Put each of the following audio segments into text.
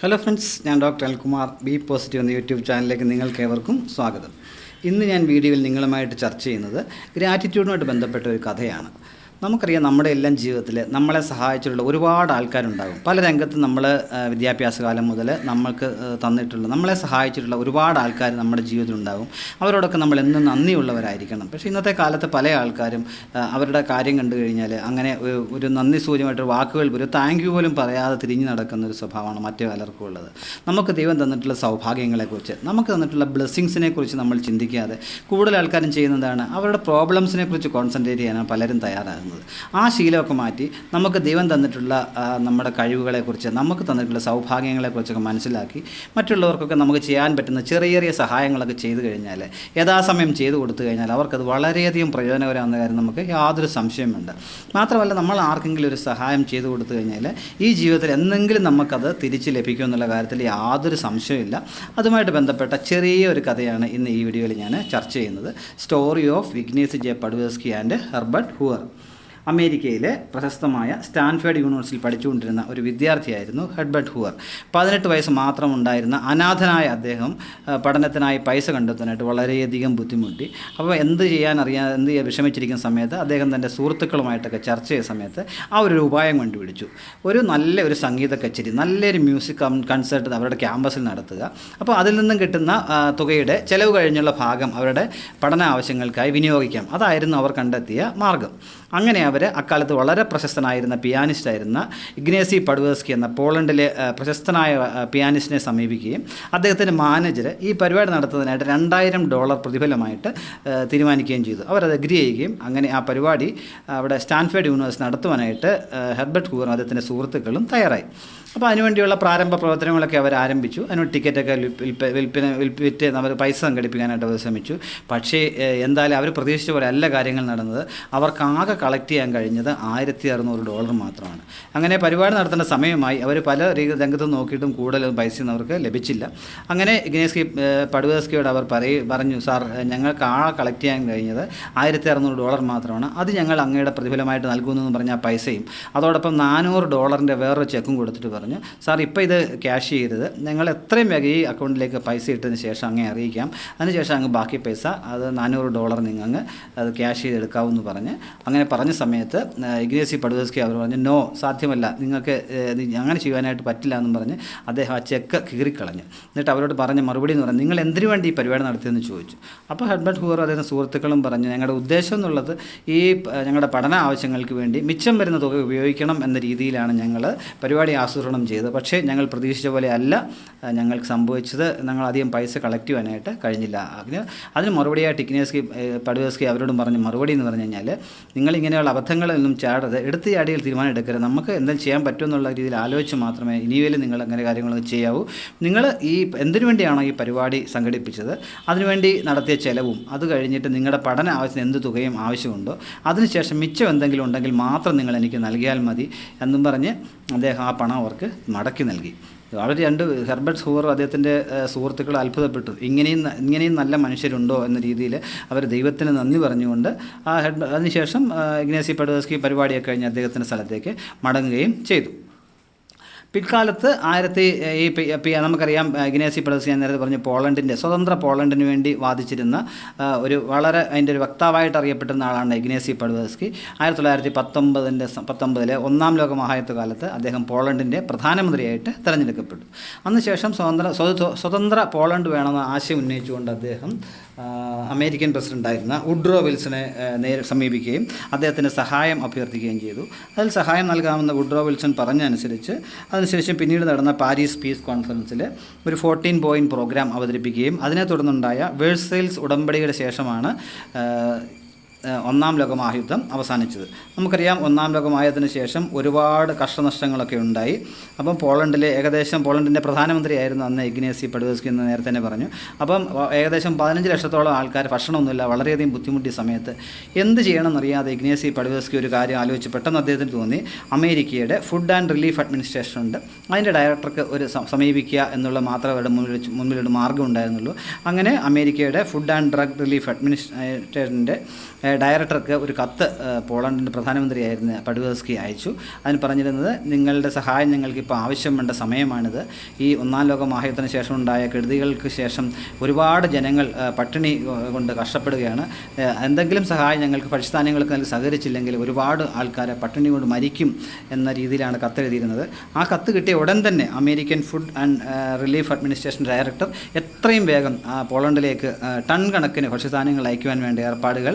Hello friends, ഞാൻ doctor Anilkumar. B positive എന്ന YouTube ചാനലിലേക്ക് നിങ്ങൾക്കേവർക്കും സ്വാഗതം. ഇന്ന് ഞാൻ വീഡിയോയിൽ നിങ്ങളുമായിട്ട് ചർച്ച ചെയ്യുന്നത് ഗ്രാറ്റിറ്റ്യൂഡുമായിട്ട് ബന്ധപ്പെട്ട ഒരു കഥയാണ്. നമുക്കറിയാം, നമ്മുടെ എല്ലാം ജീവിതത്തിൽ നമ്മളെ സഹായിച്ചിട്ടുള്ള ഒരുപാട് ആൾക്കാരുണ്ടാകും. പല രംഗത്തും നമ്മൾ വിദ്യാഭ്യാസ കാലം മുതൽ നമ്മൾക്ക് തന്നിട്ടുള്ള, നമ്മളെ സഹായിച്ചിട്ടുള്ള ഒരുപാട് ആൾക്കാർ നമ്മുടെ ജീവിതത്തിലുണ്ടാകും. അവരോടൊക്കെ നമ്മൾ എന്നും നന്ദിയുള്ളവരായിരിക്കണം. പക്ഷേ ഇന്നത്തെ കാലത്ത് പല ആൾക്കാരും അവരുടെ കാര്യം കണ്ടു കഴിഞ്ഞാൽ അങ്ങനെ ഒരു നന്ദി സൂചകമായിട്ട് വാക്കുകൾ, ഒരു താങ്ക് യു പോലും പറയാതെ തിരിഞ്ഞു നടക്കുന്ന ഒരു സ്വഭാവമാണ് മറ്റു പലർക്കും ഉള്ളത്. നമുക്ക് ദൈവം തന്നിട്ടുള്ള സൗഭാഗ്യങ്ങളെക്കുറിച്ച്, നമുക്ക് തന്നിട്ടുള്ള ബ്ലെസ്സിങ്സിനെ കുറിച്ച് നമ്മൾ ചിന്തിക്കാതെ കൂടുതൽ ആൾക്കാരും ചെയ്യുന്നതാണ് അവരുടെ പ്രോബ്ലംസിനെ കുറിച്ച് കോൺസെൻട്രേറ്റ് ചെയ്യാനാണ് പലരും തയ്യാറാകുന്നത്. ആ ശീലമൊക്കെ മാറ്റി നമുക്ക് ദൈവം തന്നിട്ടുള്ള നമ്മുടെ കഴിവുകളെക്കുറിച്ച്, നമുക്ക് തന്നിട്ടുള്ള സൗഭാഗ്യങ്ങളെക്കുറിച്ചൊക്കെ മനസ്സിലാക്കി മറ്റുള്ളവർക്കൊക്കെ നമുക്ക് ചെയ്യാൻ പറ്റുന്ന ചെറിയ ചെറിയ സഹായങ്ങളൊക്കെ ചെയ്തു കഴിഞ്ഞാൽ, യഥാസമയം ചെയ്തു കൊടുത്തു കഴിഞ്ഞാൽ അവർക്കത് വളരെയധികം പ്രയോജനകരമാകുന്ന കാര്യം നമുക്ക് യാതൊരു സംശയമുണ്ട്. മാത്രമല്ല, നമ്മൾ ആർക്കെങ്കിലും ഒരു സഹായം ചെയ്തു കൊടുത്തു കഴിഞ്ഞാൽ ഈ ജീവിതത്തിൽ എന്തെങ്കിലും നമുക്കത് തിരിച്ച് ലഭിക്കുമെന്നുള്ള കാര്യത്തിൽ യാതൊരു സംശയമില്ല. അതുമായിട്ട് ബന്ധപ്പെട്ട ചെറിയ ഒരു കഥയാണ് ഇന്ന് ഈ വീഡിയോയിൽ ഞാൻ ചർച്ച ചെയ്യുന്നത്. Story of Ignace J Paderewski and Herbert Hoover. അമേരിക്കയിലെ പ്രശസ്തമായ സ്റ്റാൻഫോർഡ് യൂണിവേഴ്സിറ്റിയിൽ പഠിച്ചുകൊണ്ടിരുന്ന ഒരു വിദ്യാർത്ഥിയായിരുന്നു ഹെർബർട്ട് ഹൂവർ. 18 വയസ്സ് മാത്രമുണ്ടായിരുന്ന അനാഥനായ അദ്ദേഹം പഠനത്തിനായി പൈസ കണ്ടെത്താനായിട്ട് വളരെയധികം ബുദ്ധിമുട്ടി. അപ്പോൾ എന്ത് വിഷമിച്ചിരിക്കുന്ന സമയത്ത് അദ്ദേഹം തൻ്റെ സുഹൃത്തുക്കളുമായിട്ടൊക്കെ ചർച്ച ചെയ്ത സമയത്ത് ആ ഒരു ഉപായം കണ്ടുപിടിച്ചു. ഒരു സംഗീത കച്ചേരി, നല്ലൊരു മ്യൂസിക് കൺസേർട്ട് അവരുടെ ക്യാമ്പസിൽ നടത്തുക. അപ്പോൾ അതിൽ നിന്നും കിട്ടുന്ന തുകയുടെ ചെലവ് കഴിഞ്ഞുള്ള ഭാഗം അവരുടെ പഠന ആവശ്യങ്ങൾക്കായി വിനിയോഗിക്കാം. അതായിരുന്നു അവർ കണ്ടെത്തിയ മാർഗം. അങ്ങനെ അവർ അക്കാലത്ത് വളരെ പ്രശസ്തനായിരുന്ന പിയാനിസ്റ്റായിരുന്ന ഇഗ്നേസി പഡ്വേസ്കി എന്ന പോളണ്ടിലെ പ്രശസ്തനായ പിയാനിസ്റ്റിനെ സമീപിക്കുകയും അദ്ദേഹത്തിൻ്റെ മാനേജർ ഈ പരിപാടി നടത്തുന്നതിനായിട്ട് $2000 പ്രതിഫലമായിട്ട് തീരുമാനിക്കുകയും ചെയ്തു. അവരത് അഗ്രി ചെയ്യുകയും അങ്ങനെ ആ പരിപാടി അവിടെ സ്റ്റാൻഫോർഡ് യൂണിവേഴ്സിറ്റി നടത്തുവാനായിട്ട് ഹെർബർട്ട് ഹൂവറും അദ്ദേഹത്തിൻ്റെ സുഹൃത്തുക്കളും തയ്യാറായി. അപ്പോൾ അതിനുവേണ്ടിയുള്ള പ്രാരംഭ പ്രവർത്തനങ്ങളൊക്കെ അവർ ആരംഭിച്ചു. അതിനോട് ടിക്കറ്റൊക്കെ വിറ്റ് അവർ പൈസ സംഘടിപ്പിക്കാനായിട്ട് അവർ ശ്രമിച്ചു. പക്ഷേ എന്തായാലും അവർ പ്രതീക്ഷിച്ച പോലെ അല്ല കാര്യങ്ങൾ നടന്നത്. അവർക്ക് ആകെ കളക്ട് ചെയ്യാൻ കഴിഞ്ഞത് $1600 മാത്രമാണ്. അങ്ങനെ പരിപാടി നടത്തേണ്ട സമയമായി. അവർ പല രംഗത്തും നോക്കിയിട്ടും കൂടുതൽ പൈസയൊന്നും അവർക്ക് ലഭിച്ചില്ല. അങ്ങനെ ഇഗ്നേസി പഡ്വേസ്കിയോട് അവർ പറഞ്ഞു, സാർ, ഞങ്ങൾക്ക് കളക്ട് ചെയ്യാൻ കഴിഞ്ഞത് $1600 മാത്രമാണ്. അത് ഞങ്ങൾ അങ്ങയുടെ പ്രതിഫലമായിട്ട് നൽകുമെന്ന് പറഞ്ഞ ആ പൈസയും അതോടൊപ്പം $400 വേറൊരു ചെക്കും കൊടുത്തിട്ട് പറഞ്ഞു, സാർ, ഇപ്പോൾ ഇത് ക്യാഷ് ചെയ്തത് ഞങ്ങൾ എത്രയും വേഗം ഈ അക്കൗണ്ടിലേക്ക് പൈസ ഇട്ടതിന് ശേഷം അങ്ങേ അറിയിക്കാം. അതിനുശേഷം അങ്ങ് ബാക്കി പൈസ അത് $400 നിങ്ങൾ അത് ക്യാഷ് ചെയ്തെടുക്കാമെന്ന് പറഞ്ഞ് അങ്ങനെ പറഞ്ഞ സമയത്ത് ഇഗ്നേസി പഡ്വേസ്കി അവർ പറഞ്ഞു, നോ, സാധ്യമല്ല, നിങ്ങൾക്ക് അങ്ങനെ ചെയ്യാനായിട്ട് പറ്റില്ല എന്നും പറഞ്ഞ് അദ്ദേഹം ആ ചെക്ക് കീറിക്കളഞ്ഞു. എന്നിട്ട് അവരോട് പറഞ്ഞ മറുപടി എന്ന് പറഞ്ഞാൽ, നിങ്ങൾ എന്തിനു വേണ്ടി ഈ പരിപാടി നടത്തിയെന്ന് ചോദിച്ചു. അപ്പോൾ ഹെർബർട്ട് ഹൂവർ അദ്ദേഹം സുഹൃത്തുക്കളും പറഞ്ഞു, ഞങ്ങളുടെ ഉദ്ദേശം എന്നുള്ളത് ഈ ഞങ്ങളുടെ പഠന ആവശ്യങ്ങൾക്ക് വേണ്ടി മിച്ചം വരുന്ന തുക ഉപയോഗിക്കണം എന്ന രീതിയിലാണ് ഞങ്ങൾ പരിപാടി ആസൂത്രണം ചെയ്തത്. പക്ഷേ ഞങ്ങൾ പ്രതീക്ഷിച്ച പോലെ അല്ല ഞങ്ങൾക്ക് സംഭവിച്ചത്. ഞങ്ങൾ അധികം പൈസ കളക്ട് ചെയ്യാനായിട്ട് കഴിഞ്ഞില്ല. അതിന് മറുപടിയായിട്ട് ഇഗ്നേസി പഡ്വേസ്കി അവരോടും പറഞ്ഞ മറുപടി എന്ന് പറഞ്ഞു കഴിഞ്ഞാൽ, നിങ്ങളിങ്ങനെയുള്ള അബദ്ധങ്ങളൊന്നും ചാടരുത്, എടുത്ത് ചാടിയിൽ തീരുമാനം എടുക്കരുത്. നമുക്ക് എന്തെങ്കിലും ചെയ്യാൻ പറ്റുമെന്നുള്ള രീതിയിൽ ആലോചിച്ച് മാത്രമേ ഇനിയും നിങ്ങൾ അങ്ങനെ കാര്യങ്ങളൊന്നും ചെയ്യാവൂ. നിങ്ങൾ ഈ എന്തിനു വേണ്ടിയാണോ ഈ പരിപാടി സംഘടിപ്പിച്ചത്, അതിനുവേണ്ടി നടത്തിയ ചിലവും അത് കഴിഞ്ഞിട്ട് നിങ്ങളുടെ പഠന ആവശ്യത്തിന് എന്ത് തുകയും ആവശ്യമുണ്ടോ അതിനുശേഷം മിച്ചം എന്തെങ്കിലും ഉണ്ടെങ്കിൽ മാത്രം നിങ്ങൾ എനിക്ക് നൽകിയാൽ മതി എന്നും പറഞ്ഞ് അദ്ദേഹം ആ പണം അവർക്ക് മടക്കി നൽകി. വളരെ ഹെർബർട്ട് ഹൂവർ അദ്ദേഹത്തിൻ്റെ സുഹൃത്തുക്കൾ അത്ഭുതപ്പെട്ടു. ഇങ്ങനെയും നല്ല മനുഷ്യരുണ്ടോ എന്ന രീതിയിൽ അവർ ദൈവത്തിന് നന്ദി പറഞ്ഞുകൊണ്ട് അതിനുശേഷം ഇഗ്നേസി പഡ്വേസ്കി പരിപാടിയൊക്കെ കഴിഞ്ഞ് അദ്ദേഹത്തിൻ്റെ സ്ഥലത്തേക്ക് മടങ്ങുകയും ചെയ്തു. പിൽക്കാലത്ത് നമുക്കറിയാം, ഇഗ്നേസി പഡ്വേസ്കി ഞാൻ നേരത്തെ പറഞ്ഞ സ്വതന്ത്ര പോളണ്ടിന് വേണ്ടി വാദിച്ചിരുന്ന വളരെ അതിൻ്റെ ഒരു വക്താവായിട്ട് അറിയപ്പെട്ടിരുന്ന ആളാണ് ഇഗ്നേസി പഡ്വേസ്കി. 1919 ഒന്നാം ലോക മഹായുദ്ധകാലത്ത് അദ്ദേഹം പോളണ്ടിൻ്റെ പ്രധാനമന്ത്രിയായിട്ട് തിരഞ്ഞെടുക്കപ്പെട്ടു. അതിനുശേഷം സ്വതന്ത്ര പോളണ്ട് വേണമെന്ന ആശയം ഉന്നയിച്ചുകൊണ്ട് അദ്ദേഹം അമേരിക്കൻ പ്രസിഡൻ്റായിരുന്ന വുഡ്രോ വിൽസനെ സമീപിക്കുകയും അദ്ദേഹത്തിന് സഹായം അഭ്യർത്ഥിക്കുകയും ചെയ്തു. അതിൽ സഹായം നൽകാമെന്ന് വുഡ്രോ വിൽസൺ അതിനുശേഷം പിന്നീട് നടന്ന പാരീസ് പീസ് കോൺഫറൻസിൽ ഒരു 14 പോയിൻ്റ് പ്രോഗ്രാം അവതരിപ്പിക്കുകയും അതിനെ തുടർന്നുണ്ടായ വേഴ്സൈൽസ് ഉടമ്പടിയുടെ ശേഷമാണ് ഒന്നാം ലോക മഹായുദ്ധം അവസാനിച്ചത്. നമുക്കറിയാം, ഒന്നാം ലോക മഹായുദ്ധത്തിന് ശേഷം ഒരുപാട് കഷ്ടനഷ്ടങ്ങളൊക്കെ ഉണ്ടായി. അപ്പം പോളണ്ടിൻ്റെ പ്രധാനമന്ത്രിയായിരുന്നു അന്ന് ഇഗ്നേസി പഡ്വേസ്കി എന്ന് നേരത്തെ തന്നെ പറഞ്ഞു. അപ്പം ഏകദേശം 15 ലക്ഷത്തോളം ആൾക്കാർ ഭക്ഷണമൊന്നുമില്ല, വളരെയധികം ബുദ്ധിമുട്ടിയ സമയത്ത് എന്ത് ചെയ്യണമെന്നറിയാതെ ഇഗ്നേസി പഡ്വേസ്കി ഒരു കാര്യം ആലോചിച്ച് പെട്ടെന്ന് അദ്ദേഹത്തിന് തോന്നി, അമേരിക്കയുടെ ഫുഡ് ആൻഡ് റിലീഫ് അഡ്മിനിസ്ട്രേഷൻ ഉണ്ട്, അതിൻ്റെ ഡയറക്ടർക്ക് സമീപിക്കുക എന്നുള്ള മാത്രമേ അവരുടെ മുൻപിലൊരു മാർഗ്ഗം ഉണ്ടായിരുന്നുള്ളൂ. അങ്ങനെ അമേരിക്കയുടെ ഫുഡ് ആൻഡ് ഡ്രഗ് റിലീഫ് അഡ്മിനിസ്ട്രേഷൻ്റെ ഡയറക്ടർക്ക് ഒരു കത്ത് പോളണ്ടിൻ്റെ പ്രധാനമന്ത്രിയായിരുന്ന പഡുവേസ്കി അയച്ചു. അതിന് പറഞ്ഞിരുന്നത്, നിങ്ങളുടെ സഹായം ഞങ്ങൾക്കിപ്പോൾ ആവശ്യമുണ്ട സമയമാണിത്. ഈ ഒന്നാം ലോക മഹായുദ്ധത്തിന് ശേഷം ഉണ്ടായ കെടുതികൾക്ക് ശേഷം ഒരുപാട് ജനങ്ങൾ പട്ടിണി കൊണ്ട് കഷ്ടപ്പെടുകയാണ്. എന്തെങ്കിലും സഹായം ഞങ്ങൾക്ക് ഭക്ഷ്യധാന്യങ്ങൾക്ക് നൽകി സഹകരിച്ചില്ലെങ്കിൽ ഒരുപാട് ആൾക്കാരെ പട്ടിണി കൊണ്ട് മരിക്കും എന്ന രീതിയിലാണ് കത്തെഴുതിയിരുന്നത്. ആ കത്ത് കിട്ടിയ ഉടൻ തന്നെ American food and relief administration director എത്രയും വേഗം പോളണ്ടിലേക്ക് ടൺ കണക്കിന് ഭക്ഷ്യധാന്യങ്ങൾ അയക്കുവാൻ വേണ്ട ഏർപ്പാടുകൾ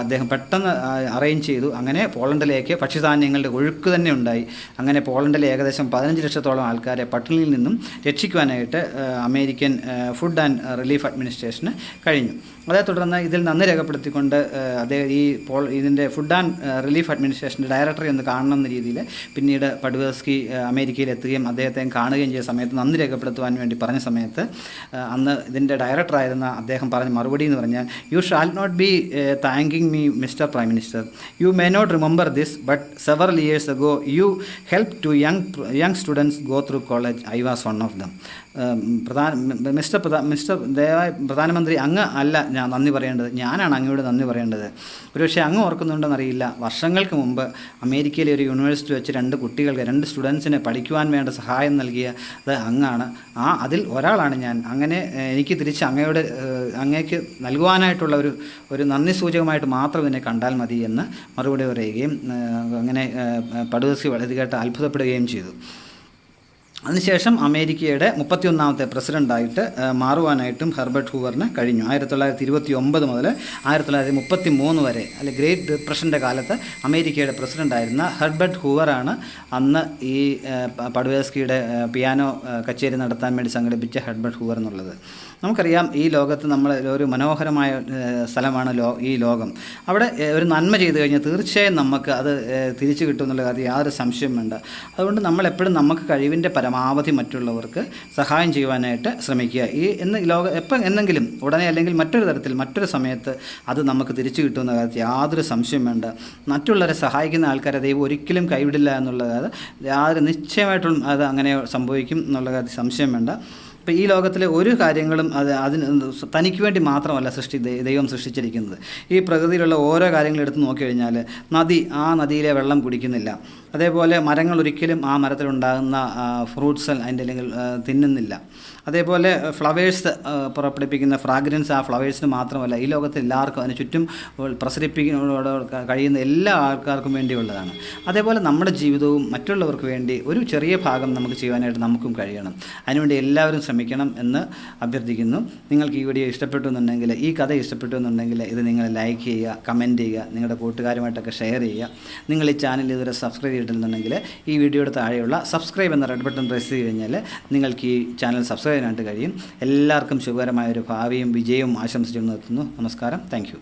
അദ്ദേഹം പെട്ടെന്ന് അറേഞ്ച് ചെയ്തു. അങ്ങനെ പോളണ്ടിലേക്ക് ഭക്ഷ്യധാന്യങ്ങളുടെ ഒഴുക്ക് തന്നെ ഉണ്ടായി. അങ്ങനെ പോളണ്ടിലെ ഏകദേശം 15 ലക്ഷത്തോളം ആൾക്കാരെ പട്ടിണിയിൽ നിന്നും രക്ഷിക്കുവാനായിട്ട് അമേരിക്കൻ ഫുഡ് ആൻഡ് റിലീഫ് അഡ്മിനിസ്ട്രേഷന് കഴിഞ്ഞു. അതേ തുടർന്ന് ഇതിൽ നന്ദി രേഖപ്പെടുത്തിക്കൊണ്ട് അദ്ദേഹം ഇതിൻ്റെ ഫുഡ് ആൻഡ് റിലീഫ് അഡ്മിനിസ്ട്രേഷൻ്റെ ഡയറക്ടറെ ഒന്ന് കാണണമെന്ന രീതിയിൽ പിന്നീട് പഡുവേസ്കി അമേരിക്കയിൽ എത്തുകയും അദ്ദേഹത്തെ കാണുകയും ചെയ്ത സമയത്ത് നന്ദി രേഖപ്പെടുത്തുവാൻ വേണ്ടി പറഞ്ഞ സമയത്ത് അന്ന് ഇതിൻ്റെ ഡയറക്ടറായിരുന്ന അദ്ദേഹം പറഞ്ഞ മറുപടി എന്ന് പറഞ്ഞാൽ, you shall not be thanking me mister prime minister, you may not remember this but several years ago you help to young students go through college. I was one of them. Mister ദയവായി പ്രധാനമന്ത്രി, അങ്ങ് അല്ല ഞാൻ നന്ദി പറയേണ്ടത്, ഞാനാണ് അങ്ങയോട് നന്ദി പറയേണ്ടത്. ഒരുപക്ഷെ അങ്ങ് ഓർക്കുന്നുണ്ടെന്നറിയില്ല, വർഷങ്ങൾക്ക് മുമ്പ് അമേരിക്കയിലെ ഒരു യൂണിവേഴ്സിറ്റി വെച്ച് 2 സ്റ്റുഡൻസിന് പഠിക്കുവാൻ വേണ്ട സഹായം നൽകിയത് അങ്ങാണ്. അതിൽ ഒരാളാണ് ഞാൻ. അങ്ങനെ എനിക്ക് തിരിച്ച് അങ്ങേക്ക് നൽകുവാനായിട്ടുള്ള ഒരു നന്ദി സൂചകമായിട്ട് മാത്രം ഇതിനെ കണ്ടാൽ മതി എന്ന് മറുപടി പറയുകയും അങ്ങനെ പഡുവേസ്കി വളരെ കേട്ട് അത്ഭുതപ്പെടുകയും ചെയ്തു. അതിനുശേഷം അമേരിക്കയുടെ 31ാമത്തെ പ്രസിഡൻ്റായിട്ട് മാറുവാനായിട്ടും ഹെർബർട്ട് ഹൂവറിന് കഴിഞ്ഞു. 1929 മുതൽ 1933 വരെ, അല്ലെ ഗ്രേറ്റ് ഡിപ്രഷൻ്റെ കാലത്ത് അമേരിക്കയുടെ പ്രസിഡൻ്റായിരുന്ന ഹെർബർട്ട് ഹൂവറാണ് അന്ന് ഈ പഡുവേസ്കിയുടെ പിയാനോ കച്ചേരി നടത്താൻ വേണ്ടി സംഘടിപ്പിച്ച ഹെർബർട്ട് ഹൂവർ എന്നുള്ളത്. നമുക്കറിയാം, ഈ ലോകത്ത് നമ്മൾ ഒരു മനോഹരമായ സ്ഥലമാണ് ഈ ലോകം. അവിടെ ഒരു നന്മ ചെയ്തു കഴിഞ്ഞാൽ തീർച്ചയായും നമുക്ക് അത് തിരിച്ചു കിട്ടും എന്നുള്ള കാര്യം യാതൊരു സംശയം വേണ്ട. അതുകൊണ്ട് നമ്മളെപ്പോഴും നമുക്ക് കഴിവിൻ്റെ പരമാവധി മറ്റുള്ളവർക്ക് സഹായം ചെയ്യുവാനായിട്ട് ശ്രമിക്കുക. എപ്പം എന്നെങ്കിലും ഉടനെ അല്ലെങ്കിൽ മറ്റൊരു തരത്തിൽ മറ്റൊരു സമയത്ത് അത് നമുക്ക് തിരിച്ചു കിട്ടുമെന്ന കാര്യത്തിൽ യാതൊരു സംശയം വേണ്ട. മറ്റുള്ളവരെ സഹായിക്കുന്ന ആൾക്കാരെ ദൈവം ഒരിക്കലും കൈവിടില്ല എന്നുള്ളത് യാതൊരു നിശ്ചയമായിട്ടും അത് അങ്ങനെ സംഭവിക്കും എന്നുള്ള കാര്യത്തിൽ സംശയം വേണ്ട. ഇപ്പോൾ ഈ ലോകത്തിലെ ഒരു കാര്യങ്ങളും അതിന് തനിക്ക് വേണ്ടി മാത്രമല്ല ദൈവം സൃഷ്ടിച്ചിരിക്കുന്നത്. ഈ പ്രകൃതിയിലുള്ള ഓരോ കാര്യങ്ങളും എടുത്ത് നോക്കിക്കഴിഞ്ഞാൽ ആ നദിയിലെ വെള്ളം കുടിക്കുന്നില്ല. അതേപോലെ മരങ്ങൾ ഒരിക്കലും ആ മരത്തിലുണ്ടാകുന്ന ഫ്രൂട്ട്സ് അതിൻ്റെ അല്ലെങ്കിൽ തിന്നുന്നില്ല. അതേപോലെ ഫ്ലവേഴ്സ് പുറപ്പെടുപ്പിക്കുന്ന ഫ്രാഗ്രൻസ് ആ ഫ്ലവേഴ്സിന് മാത്രമല്ല, ഈ ലോകത്തിൽ എല്ലാവർക്കും അതിന് ചുറ്റും കഴിയുന്ന എല്ലാ ആൾക്കാർക്കും വേണ്ടിയുള്ളതാണ്. അതേപോലെ നമ്മുടെ ജീവിതവും മറ്റുള്ളവർക്ക് വേണ്ടി ഒരു ചെറിയ ഭാഗം നമുക്ക് ചെയ്യുവാനായിട്ട് നമുക്കും കഴിയണം. അതിനുവേണ്ടി എല്ലാവരും ശ്രമിക്കണം എന്ന് അഭ്യർത്ഥിക്കുന്നു. നിങ്ങൾക്ക് ഈ വീഡിയോ ഇഷ്ടപ്പെട്ടു എന്നുണ്ടെങ്കിൽ, ഈ കഥ ഇഷ്ടപ്പെട്ടു എന്നുണ്ടെങ്കിൽ ഇത് നിങ്ങൾ ലൈക്ക് ചെയ്യുക, കമൻറ്റ് ചെയ്യുക, നിങ്ങളുടെ കൂട്ടുകാരുമായിട്ടൊക്കെ ഷെയർ ചെയ്യുക. നിങ്ങൾ ഈ ചാനൽ ഇതുവരെ സബ്സ്ക്രൈബ് ചെയ്തിട്ടുണ്ടെങ്കിൽ ഈ വീഡിയോയുടെ താഴെയുള്ള സബ്സ്ക്രൈബ് എന്ന റെഡ് ബട്ടൺ പ്രസ് ചെയ്ത് കഴിഞ്ഞാൽ നിങ്ങൾക്ക് ഈ ചാനൽ സബ്സ്ക്രൈബ് ചെയ്യാനായിട്ട് കഴിയും. എല്ലാവർക്കും ശുഭകരമായൊരു ഭാവിയും വിജയവും ആശംസിച്ചു നിർത്തുന്നു. നമസ്കാരം. Thank you.